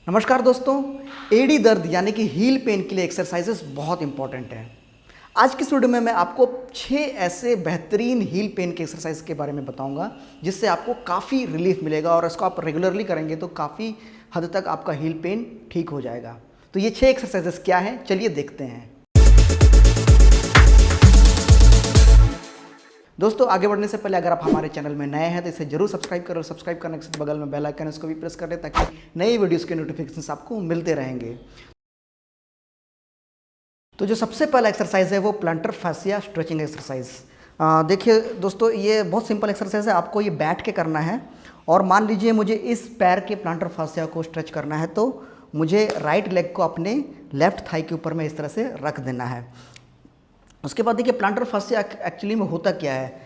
नमस्कार दोस्तों। एड़ी दर्द यानी कि हील पेन के लिए एक्सरसाइजेस बहुत इंपॉर्टेंट हैं। आज की इस वीडियो में मैं आपको 6 ऐसे बेहतरीन हील पेन के एक्सरसाइज के बारे में बताऊंगा जिससे आपको काफ़ी रिलीफ मिलेगा और इसको आप रेगुलरली करेंगे तो काफ़ी हद तक आपका हील पेन ठीक हो जाएगा। तो ये 6 एक्सरसाइजेस क्या हैं, चलिए देखते हैं। दोस्तों आगे बढ़ने से पहले अगर आप हमारे चैनल में नए हैं तो इसे जरूर सब्सक्राइब करें और सब्सक्राइब करने के साथ बगल में बेल आइकन है उसको भी प्रेस कर दें ताकि नई वीडियोस के नोटिफिकेशंस आपको मिलते रहेंगे। तो जो सबसे पहला एक्सरसाइज है वो प्लांटर फासिया स्ट्रेचिंग एक्सरसाइज। देखिए दोस्तों, ये बहुत सिंपल एक्सरसाइज है। आपको ये बैठ के करना है और मान लीजिए मुझे इस पैर के प्लांटर फासिया को स्ट्रेच करना है तो मुझे राइट लेग को अपने लेफ्ट थाई के ऊपर में इस तरह से रख देना है। उसके बाद देखिए प्लांटर फासिया एक्चुअली में होता क्या है,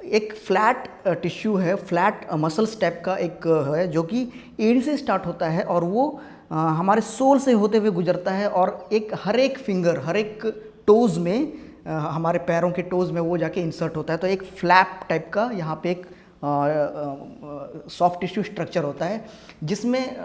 एक फ्लैट टिश्यू है, फ्लैट मसल्स टाइप का एक है जो कि एड़ी से स्टार्ट होता है और वो हमारे सोल से होते हुए गुजरता है और हर एक फिंगर, हर एक टोज़ में, हमारे पैरों के टोज़ में वो जाके इंसर्ट होता है। तो एक फ्लैप टाइप का यहाँ पे एक सॉफ्ट टिश्यू स्ट्रक्चर होता है जिसमें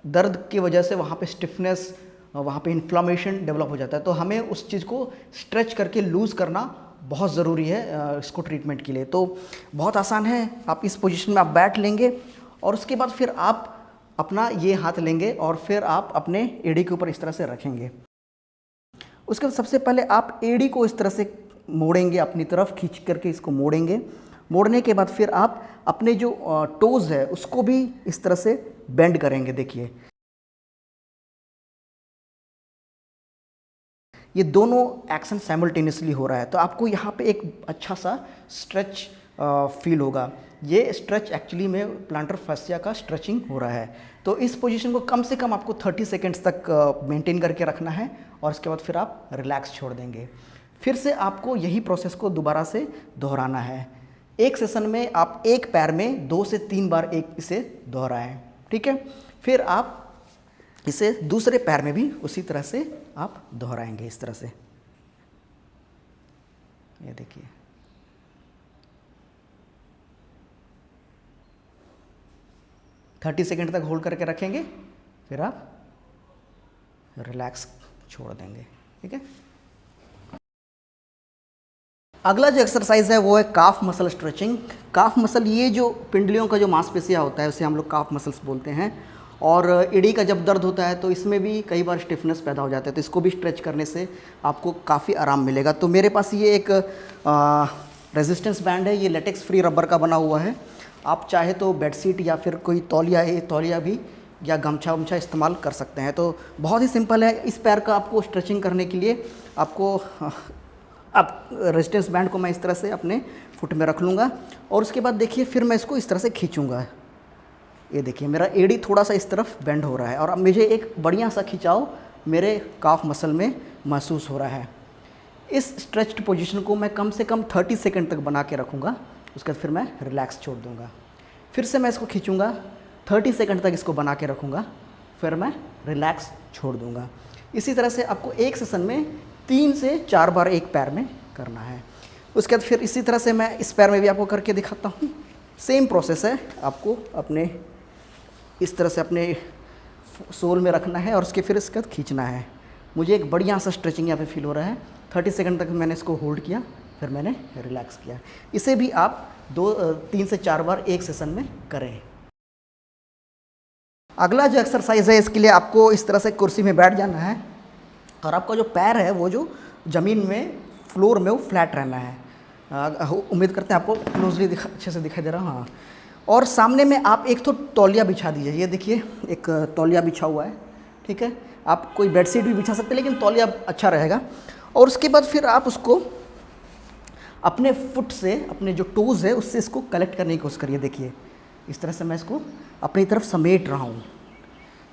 दर्द की वजह से वहाँ पे स्टिफनेस, वहाँ पे इन्फ्लामेशन डेवलप हो जाता है। तो हमें उस चीज़ को स्ट्रेच करके लूज़ करना बहुत ज़रूरी है इसको ट्रीटमेंट के लिए। तो बहुत आसान है, आप इस पोजीशन में आप बैठ लेंगे और उसके बाद फिर आप अपना ये हाथ लेंगे और फिर आप अपने एड़ी के ऊपर इस तरह से रखेंगे। उसके बाद सबसे पहले आप एड़ी को इस तरह से मोड़ेंगे, अपनी तरफ खींच करके इसको मोड़ेंगे। मोड़ने के बाद फिर आप अपने जो टोज़ है उसको भी इस तरह से बेंड करेंगे। देखिए ये दोनों एक्शन साइमल्टेनियसली हो रहा है तो आपको यहाँ पे एक अच्छा सा स्ट्रेच फील होगा। ये स्ट्रेच एक्चुअली में प्लांटर फासिया का स्ट्रेचिंग हो रहा है। तो इस पोजीशन को कम से कम आपको 30 सेकेंड्स तक मेंटेन करके रखना है और उसके बाद फिर आप रिलैक्स छोड़ देंगे। फिर से आपको यही प्रोसेस को दोबारा से दोहराना है। एक सेशन में आप एक पैर में 2 से 3 बार इसे दोहराएं, ठीक है। फिर आप इसे दूसरे पैर में भी उसी तरह से आप दोहराएंगे इस तरह से। ये देखिए, थर्टी सेकेंड तक होल्ड करके रखेंगे, फिर आप रिलैक्स छोड़ देंगे, ठीक है। अगला जो एक्सरसाइज है वो है calf muscle stretching. Calf muscle, ये जो पिंडलियों का जो मांसपेशियाँ होता है उसे हम लोग काफ मसल्स बोलते हैं। और एड़ी का जब दर्द होता है तो इसमें भी कई बार स्टिफनेस पैदा हो जाता है तो इसको भी स्ट्रेच करने से आपको काफ़ी आराम मिलेगा। तो मेरे पास ये एक रेजिस्टेंस बैंड है, ये लेटेक्स फ्री रबर का बना हुआ है। आप चाहे तो बेडशीट या फिर कोई तौलिया भी या गमछा वमछा इस्तेमाल कर सकते हैं। तो बहुत ही सिंपल है। इस पैर का आपको स्ट्रेचिंग करने के लिए आपको अब रेजिस्टेंस बैंड को मैं इस तरह से अपने फुट में रख लूँगा और उसके बाद देखिए फिर मैं इसको इस तरह से खींचूँगा। ये देखिए मेरा एड़ी थोड़ा सा इस तरफ बेंड हो रहा है और अब मुझे एक बढ़िया सा खिंचाव मेरे काफ मसल में महसूस हो रहा है। इस स्ट्रेच्ड पोजीशन को मैं कम से कम 30 सेकंड तक बना के रखूँगा। उसके बाद फिर मैं रिलैक्स छोड़ दूँगा। फिर से मैं इसको खींचूँगा, 30 सेकंड तक इसको बना के रखूँगा, फिर मैं रिलैक्स छोड़ दूँगा। इसी तरह से आपको एक सेशन में 3 से 4 बार एक पैर में करना है। उसके बाद फिर इसी तरह से मैं इस पैर में भी आपको करके दिखाता हूँ। सेम प्रोसेस है, आपको अपने इस तरह से अपने सोल में रखना है और उसके फिर इसके बाद खींचना है। मुझे एक बढ़िया सा स्ट्रेचिंग यहाँ पे फील हो रहा है। 30 सेकंड तक मैंने इसको होल्ड किया, फिर मैंने रिलैक्स किया। इसे भी आप 3 से 4 बार एक सेशन में करें। अगला जो एक्सरसाइज है इसके लिए आपको इस तरह से कुर्सी में बैठ जाना है और आपका जो पैर है वो जो ज़मीन में, फ्लोर में, वो फ्लैट रहना है। उम्मीद करते हैं आपको क्लोजली अच्छे से दिखाई दे रहा। हाँ, और सामने में आप एक तो तौलिया बिछा दीजिए। ये देखिए एक तौलिया बिछा हुआ है, ठीक है। आप कोई बेडशीट भी बिछा सकते हैं लेकिन तौलिया अच्छा रहेगा। और उसके बाद फिर आप उसको अपने फुट से, अपने जो टोज़ है उससे इसको कलेक्ट करने की कोशिश करिए। देखिए इस तरह से मैं इसको अपनी तरफ समेट रहा हूँ।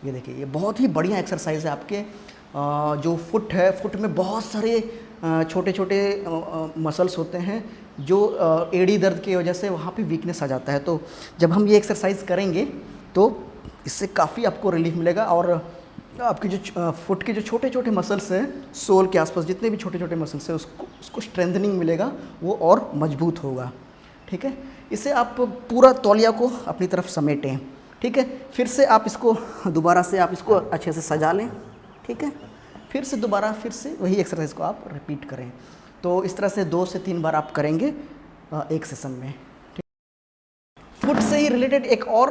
ये देखिए, ये बहुत ही बढ़िया एक्सरसाइज है। आपके जो फुट है, फुट में बहुत सारे छोटे छोटे मसल्स होते हैं जो एड़ी दर्द की वजह से वहाँ पे वीकनेस आ जाता है। तो जब हम ये एक्सरसाइज करेंगे तो इससे काफ़ी आपको रिलीफ मिलेगा और आपके जो फुट के जो छोटे छोटे मसल्स हैं, सोल के आसपास जितने भी छोटे छोटे मसल्स हैं उसको स्ट्रेंथनिंग मिलेगा, वो और मजबूत होगा, ठीक है। इसे आप पूरा तौलिया को अपनी तरफ समेटें ठीक है, फिर से आप इसको दोबारा से आप इसको अच्छे से सजा लें। ठीक है, फिर से दोबारा फिर से वही एक्सरसाइज को आप रिपीट करें। तो इस तरह से 2 से 3 बार आप करेंगे एक सेशन में। फुट से ही रिलेटेड एक और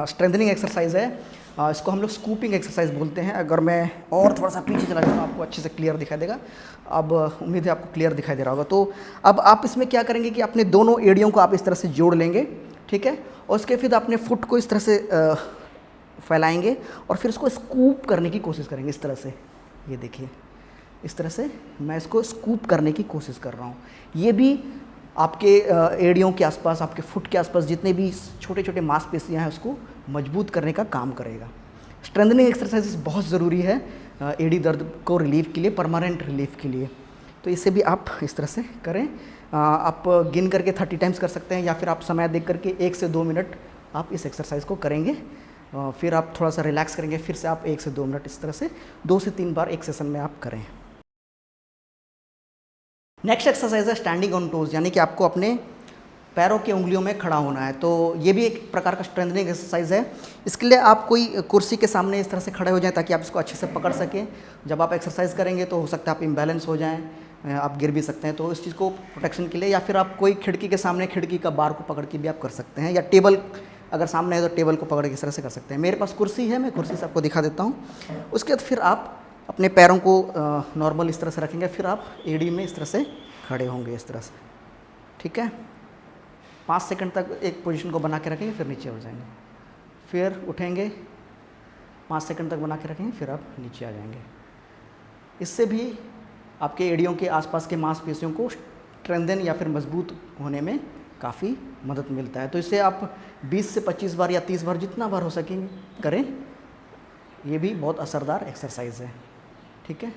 स्ट्रेंथनिंग एक्सरसाइज है, इसको हम लोग स्कूपिंग एक्सरसाइज बोलते हैं। अगर मैं और थोड़ा सा पीछे चला जाऊँ आपको अच्छे से क्लियर दिखाई देगा। अब उम्मीद है आपको क्लियर दिखाई दे रहा होगा। तो अब आप इसमें क्या करेंगे कि अपने दोनों एड़ियों को आप इस तरह से जोड़ लेंगे। ठीक है, और उसके फिर अपने फुट को इस तरह से फैलाएंगे और फिर इसको स्कूप करने की कोशिश करेंगे इस तरह से। ये देखिए, इस तरह से मैं इसको स्कूप करने की कोशिश कर रहा हूँ। ये भी आपके एड़ियों के आसपास, आपके फुट के आसपास जितने भी छोटे छोटे मांसपेशियाँ हैं उसको मजबूत करने का काम करेगा। स्ट्रेंथनिंग एक्सरसाइजेस बहुत ज़रूरी है एड़ी दर्द को रिलीफ के लिए, परमानेंट रिलीफ के लिए। तो इसे भी आप इस तरह से करें। आप गिन करके 30 टाइम्स कर सकते हैं या फिर आप समय देख करके 1 से 2 मिनट आप इस एक्सरसाइज को करेंगे। फिर आप थोड़ा सा रिलैक्स करेंगे, फिर से आप 1 से 2 मिनट इस तरह से 2 से 3 बार एक सेशन में आप करें। नेक्स्ट एक्सरसाइज है स्टैंडिंग ऑन टोज, यानी कि आपको अपने पैरों की उंगलियों में खड़ा होना है। तो ये भी एक प्रकार का स्ट्रेंथनिंग एक्सरसाइज है। इसके लिए आप कोई कुर्सी के सामने इस तरह से खड़े हो जाएं ताकि आप इसको अच्छे से पकड़ सकें। जब आप एक्सरसाइज करेंगे तो हो सकता है आप इम्बैलेंस हो जाएं, आप गिर भी सकते हैं। तो इस चीज़ को प्रोटेक्शन के लिए, या फिर आप कोई खिड़की के सामने खिड़की का बार को पकड़ के भी आप कर सकते हैं, या टेबल अगर सामने है तो टेबल को पकड़ के इस तरह से कर सकते हैं। मेरे पास कुर्सी है, मैं कुर्सी से आपको दिखा देता हूँ। उसके बाद फिर आप अपने पैरों को नॉर्मल इस तरह से रखेंगे, फिर आप एड़ी में इस तरह से खड़े होंगे इस तरह से। ठीक है, 5 सेकंड तक एक पोजीशन को बना के रखेंगे, फिर नीचे हो जाएंगे, फिर उठेंगे, 5 सेकंड तक बना के रखेंगे, फिर आप नीचे आ जाएंगे। इससे भी आपके एड़ियों के आसपास के मांसपेशियों को स्ट्रेंथन या फिर मजबूत होने में काफ़ी मदद मिलता है। तो इसे आप 20 से 25 बार या 30 बार जितना बार हो सकेंगे करें। ये भी बहुत असरदार एक्सरसाइज है। ठीक है,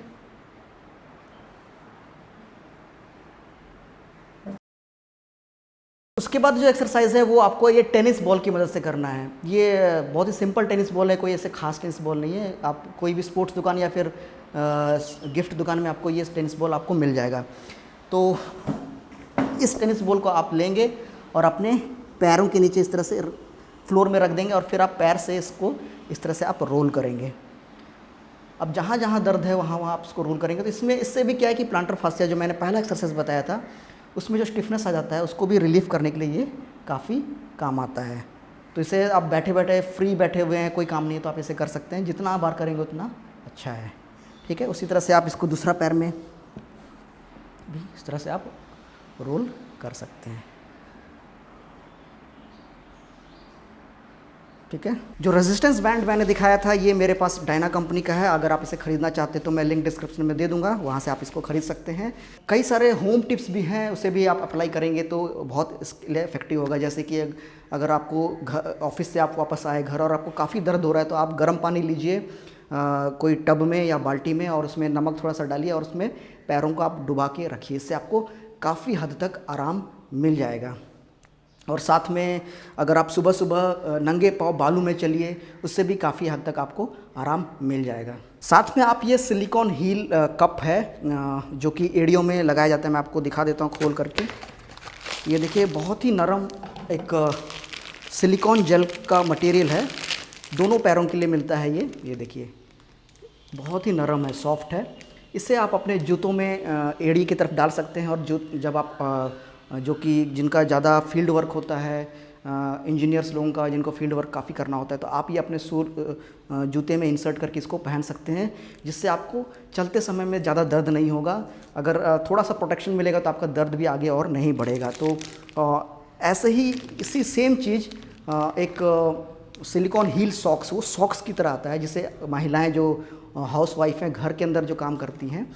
उसके बाद जो एक्सरसाइज है वो आपको ये टेनिस बॉल की मदद से करना है। ये बहुत ही सिंपल टेनिस बॉल है, कोई ऐसे खास टेनिस बॉल नहीं है। आप कोई भी स्पोर्ट्स दुकान या फिर गिफ्ट दुकान में आपको ये टेनिस बॉल आपको मिल जाएगा। तो इस टेनिस बॉल को आप लेंगे और अपने पैरों के नीचे इस तरह से फ्लोर में रख देंगे और फिर आप पैर से इसको इस तरह से आप रोल करेंगे। अब जहाँ जहाँ दर्द है वहाँ वहाँ आप इसको रोल करेंगे। तो इससे भी क्या है कि प्लांटर फास्सिया जो मैंने पहला एक्सरसाइज बताया था उसमें जो स्टिफनेस आ जाता है उसको भी रिलीफ करने के लिए ये काफ़ी काम आता है। तो इसे आप बैठे बैठे फ्री बैठे हुए हैं, कोई काम नहीं है, तो आप इसे कर सकते हैं। जितना बार करेंगे उतना अच्छा है। ठीक है, उसी तरह से आप इसको दूसरा पैर में भी इस तरह से आप रोल कर सकते हैं। ठीक है, जो रेजिस्टेंस बैंड मैंने दिखाया था ये मेरे पास डायना कंपनी का है। अगर आप इसे खरीदना चाहते हैं तो मैं लिंक डिस्क्रिप्शन में दे दूंगा, वहाँ से आप इसको खरीद सकते हैं। कई सारे होम टिप्स भी हैं, उसे भी आप अप्लाई करेंगे तो बहुत इसके लिए इफेक्टिव होगा। जैसे कि अगर आपको ऑफिस से आप वापस आए घर और आपको काफ़ी दर्द हो रहा है तो आप गर्म पानी लीजिए कोई टब में या बाल्टी में, और उसमें नमक थोड़ा सा डालिए और उसमें पैरों को आप डुबा के रखिए। इससे आपको काफ़ी हद तक आराम मिल जाएगा। और साथ में अगर आप सुबह सुबह नंगे पाँव बालू में चलिए, उससे भी काफ़ी हद तक आपको आराम मिल जाएगा। साथ में आप ये सिलिकॉन हील कप है जो कि एड़ियों में लगाया जाता है। मैं आपको दिखा देता हूँ खोल करके। ये देखिए, बहुत ही नरम एक सिलिकॉन जेल का मटेरियल है, दोनों पैरों के लिए मिलता है ये देखिए, बहुत ही नरम है, सॉफ्ट है। इसे आप अपने जूतों में एड़ी की तरफ डाल सकते हैं। और जब आप जो कि जिनका ज़्यादा फील्ड वर्क होता है, इंजीनियर्स लोगों का जिनको फील्ड वर्क काफ़ी करना होता है, तो आप ये अपने जूते में इंसर्ट करके इसको पहन सकते हैं, जिससे आपको चलते समय में ज़्यादा दर्द नहीं होगा। अगर थोड़ा सा प्रोटेक्शन मिलेगा तो आपका दर्द भी आगे और नहीं बढ़ेगा। तो ऐसे ही इसी सेम चीज़ एक सिलिकॉन हील सॉक्स, वो सॉक्स की तरह आता है, जिसे महिलाएं जो हाउस वाइफ हैं, घर के अंदर जो काम करती हैं,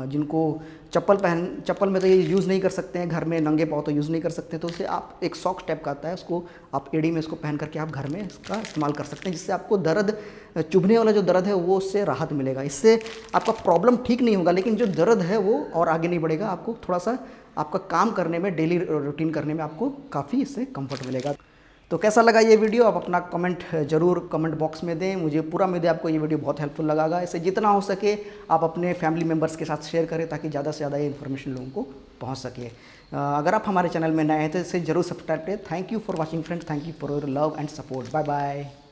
जिनको चप्पल में तो ये यूज़ नहीं कर सकते हैं, घर में नंगे पाँव तो यूज़ नहीं कर सकते, तो उसे आप एक सॉक्स टाइप का आता है, उसको आप एड़ी में इसको पहन करके आप घर में इसका इस्तेमाल कर सकते हैं, जिससे आपको दर्द, चुभने वाला जो दर्द है वो उससे राहत मिलेगा। इससे आपका प्रॉब्लम ठीक नहीं होगा, लेकिन जो दर्द है वो और आगे नहीं बढ़ेगा। आपको थोड़ा सा आपका काम करने में, डेली रूटीन करने में आपको काफ़ी इससे कंफर्ट मिलेगा। तो कैसा लगा ये वीडियो, आप अपना कमेंट ज़रूर कमेंट बॉक्स में दें। मुझे पूरा उम्मीद है आपको ये वीडियो बहुत हेल्पफुल लगा। इसे जितना हो सके आप अपने फैमिली मेम्बर्स के साथ शेयर करें ताकि ज़्यादा से ज़्यादा ये इन्फॉर्मेशन लोगों को पहुंच सके। अगर आप हमारे चैनल में नए हैं तो इसे जरूर सब्सक्राइब करें। Thank you for watching friends, thank you for your love and support. Bye bye.